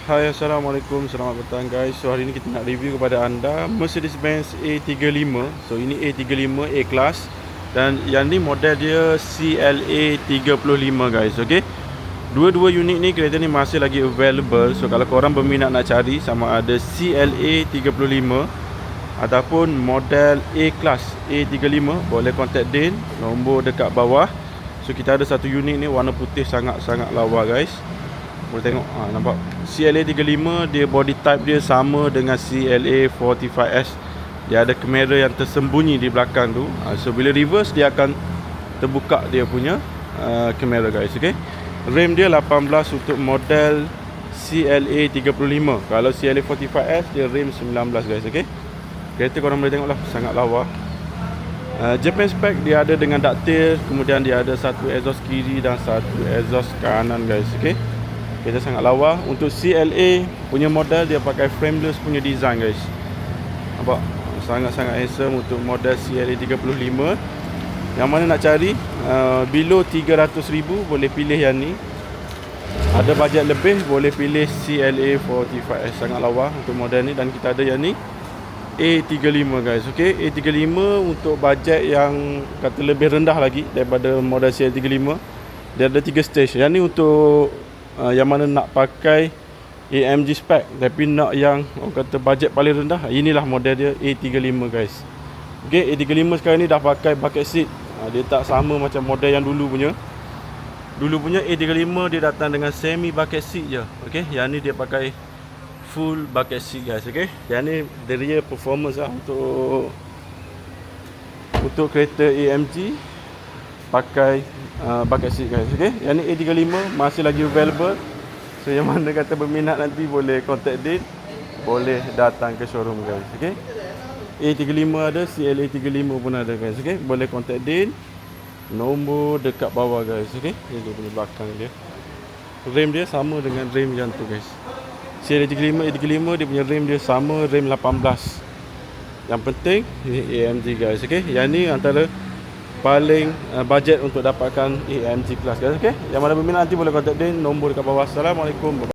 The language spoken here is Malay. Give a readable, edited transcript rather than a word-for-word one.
Hai, Assalamualaikum, selamat petang guys. So hari ni kita nak review kepada anda Mercedes-Benz A35. So ini A35 A-Class. Dan yang ni model dia CLA 35 guys, okay. Dua-dua unit ni kereta ni masih lagi available. So kalau korang berminat nak cari sama ada CLA 35 ataupun model A-Class A35, boleh contact Din, nombor dekat bawah. So kita ada satu unit ni warna putih sangat-sangat lawa guys. Boleh tengok, nampak CLA 35 dia body type dia sama dengan CLA 45S. Dia ada kamera yang tersembunyi di belakang tu. So bila reverse dia akan terbuka dia punya kamera guys, okay. Rim dia 18 untuk model CLA 35. Kalau CLA 45S dia rim 19 guys, okay. Kereta korang boleh tengok lah, sangat lawa. Japan spec dia ada dengan ductile, kemudian dia ada satu exhaust kiri dan satu exhaust kanan guys, okay. Kereta sangat lawa. Untuk CLA punya model dia pakai frameless punya design guys. Nampak? Sangat-sangat handsome untuk model CLA 35. Yang mana nak cari below 300,000 boleh pilih yang ni. Ada bajet lebih boleh pilih CLA 45S, sangat lawa untuk model ni. Dan kita ada yang ni A35 guys, okay. A35 untuk bajet yang kata lebih rendah lagi daripada model CLA 35. Dia ada 3 stage. Yang ni untuk yang mana nak pakai AMG spec tapi nak yang orang kata bajet paling rendah, inilah model dia A35 guys. Okay, A35 sekarang ni dah pakai bucket seat. Dia tak sama macam model yang dulu punya. Dulu punya A35 dia datang dengan semi bucket seat je. Okay, yang ni dia pakai full bucket seat guys, okay. Yang ni the real performance lah untuk kereta AMG pakai bucket seat guys, okay. Yang ni A35 masih lagi available. So yang mana kata berminat nanti boleh contact Din, boleh datang ke showroom guys, okay. A35 ada, CLA 35 pun ada guys, okay. Boleh contact Din, nombor dekat bawah guys, okay. Ini punya belakang dia. Rim dia sama dengan rim yang tu guys. CLA 35, A35 dia punya rim dia sama, rim 18. Yang penting ini AMG guys, okay. Yang ni antara paling bajet untuk dapatkan AMG Class guys, okay. Yang mana berminat nanti boleh contact Din, nombor dekat bawah. Assalamualaikum.